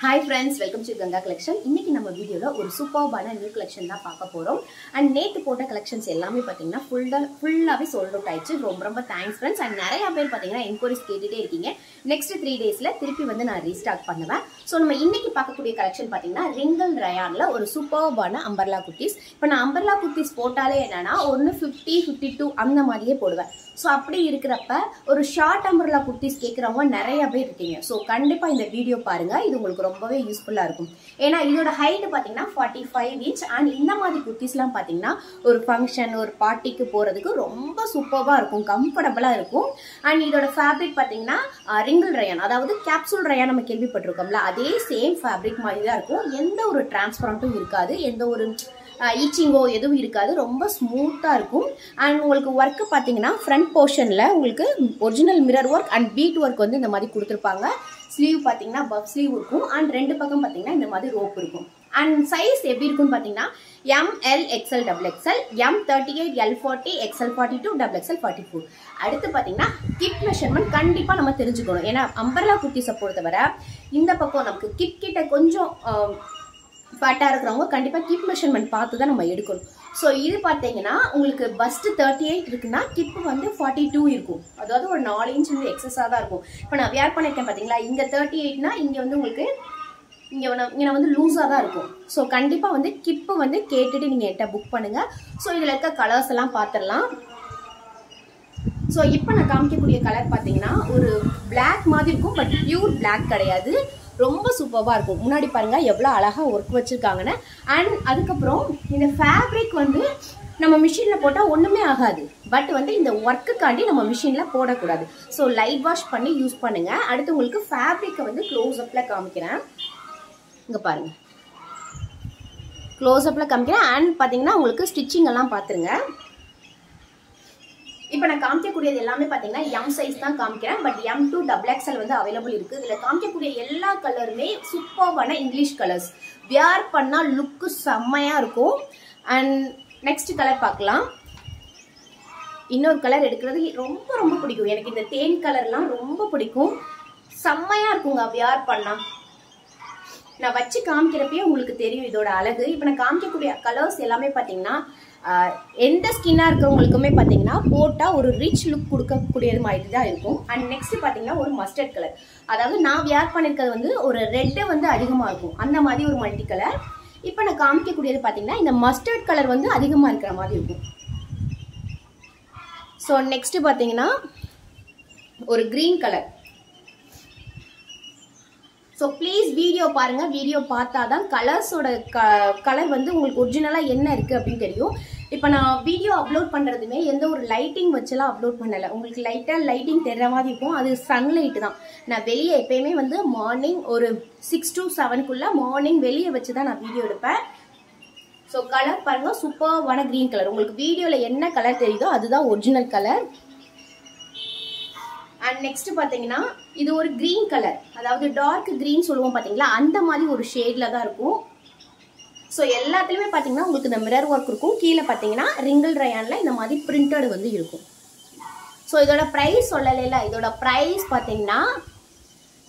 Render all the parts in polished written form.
Hi friends, welcome to Ganga Collection. இன்னைக்கு நம்ம வீடியோல ஒரு சூப்பர்பான நியூ கலெக்ஷன் தான் பார்க்க போறோம். அண்ட் நேத்து போட்ட கலெக்ஷன்ஸ் எல்லாமே பாத்தீங்கன்னா ஃபுல்லாவே சோல்ட் அவுட் ஆயிடுச்சு. ரொம்ப தேங்க்ஸ் ஃப்ரெண்ட்ஸ். அண்ட் நிறைய பேர் பாத்தீங்கன்னா என்கொயரிஸ் கேட்டுட்டே இருக்கீங்க. நெக்ஸ்ட் 3 டேஸ்ல திருப்பி வந்து நான் ரீஸ்டார்ட் பண்ணுவேன். சோ நம்ம இன்னைக்கு பார்க்கக்கூடிய கலெக்ஷன் பாத்தீங்கன்னா ரிங்கல் ரயான்ல ஒரு சூப்பர்பான அம்பர்லா குர்த்திஸ். இப்போ நான் அம்பர்லா குர்த்திஸ் போட்டாலே என்னன்னா ஒன்னு 50, 52 அந்த மாதிரியே போடுவேன். சோ அப்படி இருக்கிறப்ப ஒரு ஷார்ட் அம்பர்லா குர்த்திஸ் கேக்குறவங்க நிறைய பேர் இருக்கீங்க. சோ கண்டிப்பா இந்த வீடியோ பாருங்க. இது உங்களுக்கு ரொம்பவே யூஸ்ஃபுல்லா இருக்கும். ஏன்னா இதோட ஹைட் பாத்தீங்கன்னா 45 இன்ச். அண்ட் இந்த மாதிரி குர்த்திஸ்லாம் பாத்தீங்கன்னா ஒரு ஃபங்க்ஷன் ஒரு பார்ட்டிக்கு போறதுக்கு ரொம்ப சூப்பர்வா இருக்கும், கம்ஃபர்டபுளா இருக்கும். அண்ட் இதோட ஃபேப்ரிக் பாத்தீங்கன்னா ரிங்கிள் ரயான், அதாவது கேப்சூல் ரயான் நம்ம கேள்விப்பட்டிருக்கோம்ல, அதே சேம் ஃபேப்ரிக் மாதிரி தான் இருக்கும். எந்த ஒரு டிரான்ஸ்பரண்ட்டும் இருக்காது, எந்த ஒரு ஈச்சிங்கோ எதுவும் இருக்காது, ரொம்ப ஸ்மூத்தா இருக்கும். அண்ட் உங்களுக்கு ஒர்க் பாத்தீங்கன்னா ஃப்ரண்ட் போர்ஷன்ல உங்களுக்கு original mirror work and beat work வந்து இந்த மாதிரி கொடுத்துருப்பாங்க. ஸ்லீவ் பாத்தீங்கன்னா பஃப் ஸ்லீவ் இருக்கும். அண்ட் ரெண்டு பக்கம் பாத்தீங்கன்னா இந்த மாதிரி ரோப் இருக்கும். அண்ட் சைஸ் எப்படி இருக்குன்னு பாத்தீங்கன்னா ML XL XXL, M38 L40 XL42 XXL 44. அடுத்து பாத்தீங்கன்னா கிட் மெஷர்மெண்ட் கண்டிப்பா நம்ம தெரிஞ்சுக்கணும். ஏன்னா அம்பர்லா குர்த்திஸை பொறுத்தவரை இந்த பக்கம் நமக்கு கிட்ட கொஞ்சம் ஃபேட்டா இருக்கிறவங்க கண்டிப்பா கிப் மெஷர்மெண்ட் பார்த்து தான் நம்ம எடுக்கணும். ஸோ இது பார்த்தீங்கன்னா உங்களுக்கு பஸ்ட் 38 இருக்குன்னா கிப் வந்து 42 இருக்கும். அதாவது ஒரு 4 இன்ச் வந்து எக்ஸஸாக தான் இருக்கும். இப்போ நான் வியர் பண்ணிருக்கேன் பார்த்தீங்களா, இங்கே 38னா இங்கே வந்து உங்களுக்கு இங்கே வந்து லூஸாக தான் இருக்கும். ஸோ கண்டிப்பாக வந்து கிப்பு வந்து கேட்டுட்டு நீங்கள் என்கிட்ட புக் பண்ணுங்க. ஸோ இதில் இருக்க கலர்ஸ் எல்லாம் பார்த்துடலாம். ஸோ இப்போ நான் காமிக்கக்கூடிய கலர் பார்த்தீங்கன்னா ஒரு பிளாக் மாதிரி இருக்கும், பட் பியூர் பிளாக் கிடையாது, ரொம்ப சூப்பராக இருக்கும். முன்னாடி பாருங்க எவ்வளோ அழகா ஒர்க் வச்சிருக்காங்கன்னு. அண்ட் அதுக்கப்புறம் இந்த ஃபேப்ரிக் வந்து நம்ம மிஷினில் போட்டால் ஒன்றுமே ஆகாது, பட் வந்து இந்த ஒர்க்குக்காண்டி நம்ம மிஷினில் போடக்கூடாது. ஸோ லைட் வாஷ் பண்ணி யூஸ் பண்ணுங்க. அடுத்து உங்களுக்கு ஃபேப்ரிக்கை வந்து க்ளோஸ் அப்பில் காமிக்கிறேன். இங்கே பாருங்க, க்ளோஸ் அப்பில் காமிக்கிறேன். அண்ட் பார்த்தீங்கன்னா உங்களுக்கு ஸ்டிச்சிங் எல்லாம் பார்த்துருங்க. இப்போ நான் காமிக்கக்கூடியது எல்லாமே பார்த்தீங்கன்னா எம் சைஸ் தான் காமிக்கிறேன், பட் M2 XXL வந்து அவைலபிள் இருக்கு. இதில் காமிக்கக்கூடிய எல்லா கலருமே சூப்பர்வான இங்கிலீஷ் கலர்ஸ். வியர் பண்ணால் லுக்கு செம்மையா இருக்கும். அண்ட் நெக்ஸ்ட் கலர் பார்க்கலாம். இன்னொரு கலர் எடுக்கிறது ரொம்ப பிடிக்கும் எனக்கு. இந்த தேன் கலர்லாம் ரொம்ப பிடிக்கும், செம்மையா இருக்குங்க வியர் பண்ணா. நான் வச்சு காமிக்கிறப்பயே உங்களுக்கு தெரியும் இதோட அழகு. இப்போ நான் காமிக்கக்கூடிய கலர்ஸ் எல்லாமே பார்த்தீங்கன்னா எந்த ஸ்கின்னா இருக்கிறவங்களுக்குமே பார்த்தீங்கன்னா போட்டால் ஒரு ரிச் லுக் கொடுக்கக்கூடியது மாதிரி தான் இருக்கும். அண்ட் நெக்ஸ்ட் பார்த்தீங்கன்னா ஒரு மஸ்டர்ட் கலர், அதாவது நான் வியர் பண்ணிருக்கிறது வந்து ஒரு ரெட்டு வந்து அதிகமாக இருக்கும், அந்த மாதிரி ஒரு மல்டி கலர். இப்போ நான் காமிக்கக்கூடியது பார்த்தீங்கன்னா இந்த மஸ்டர்ட் கலர் வந்து அதிகமாக இருக்கிற மாதிரி இருக்கும். ஸோ நெக்ஸ்ட் பார்த்தீங்கன்னா ஒரு green colour. So please video பாருங்க. வீடியோ பார்த்தா தான் கலர்ஸோட கலர் வந்து உங்களுக்கு ஒரிஜினலாக என்ன இருக்குது அப்படின்னு தெரியும். இப்போ நான் வீடியோ அப்லோட் பண்ணுறதுமே எந்த ஒரு லைட்டிங் வச்செல்லாம் அப்லோட் பண்ணலை. உங்களுக்கு லைட்டாக லைட்டிங் தெரிகிற மாதிரி இருக்கும், அது சன்லைட்டு தான். நான் வெளியே எப்பயுமே வந்து மார்னிங் ஒரு 6 to 7 மார்னிங் வெளியே வச்சு தான் நான் வீடியோ எடுப்பேன். ஸோ கலர் பாருங்க, சூப்பர்வான கிரீன் கலர். உங்களுக்கு வீடியோவில் என்ன கலர் தெரியுதோ அதுதான் ஒரிஜினல் கலர். அண்ட் நெக்ஸ்ட் பாத்தீங்கன்னா இது ஒரு கிரீன் கலர், அதாவது டார்க் கிரீன் சொல்லுவோம் பாத்தீங்களா, அந்த மாதிரி ஒரு ஷேட்ல தான் இருக்கும். ஸோ எல்லாத்துலயுமே பாத்தீங்கன்னா உங்களுக்கு இந்த மிரர் ஒர்க் இருக்கும். கீழே பாத்தீங்கன்னா ரிங்கிள் ரயான்ல இந்த மாதிரி பிரிண்டட் வந்து இருக்கும். ஸோ இதோட பிரைஸ் சொல்லல, இதோட பிரைஸ் பாத்தீங்கன்னா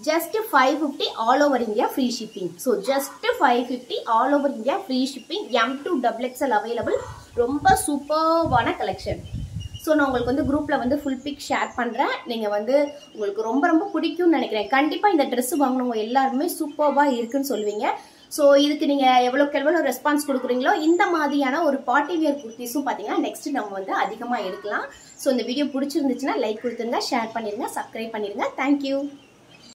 just 550 all over India free shipping. So just 550 all over India free shipping. M2 XXL available. ரொம்ப சூப்பர்வான கலெக்ஷன். ஸோ நான் உங்களுக்கு வந்து குரூப்பில் வந்து ஃபுல் பிக் ஷேர் பண்ணுறேன். நீங்கள் வந்து உங்களுக்கு ரொம்ப பிடிக்கும்னு நினைக்கிறேன். கண்டிப்பாக இந்த ட்ரெஸ் வாங்கினவங்க எல்லாருமே சூப்பர்வாக இருக்குன்னு சொல்லுவீங்க. ஸோ இதுக்கு நீங்கள் எவ்வளோ ரெஸ்பான்ஸ் கொடுக்குறீங்களோ இந்த மாதிரியான ஒரு பார்ட்டி வியர் குர்த்திஸும் பார்த்தீங்கன்னா நெக்ஸ்ட் நம்ம வந்து அதிகமாக எடுக்கலாம். ஸோ இந்த வீடியோ பிடிச்சிருந்துச்சுன்னா லைக் கொடுத்துருங்க, ஷேர் பண்ணிடுங்க, சப்ஸ்கிரைப் பண்ணிடுங்க. தேங்க்யூ.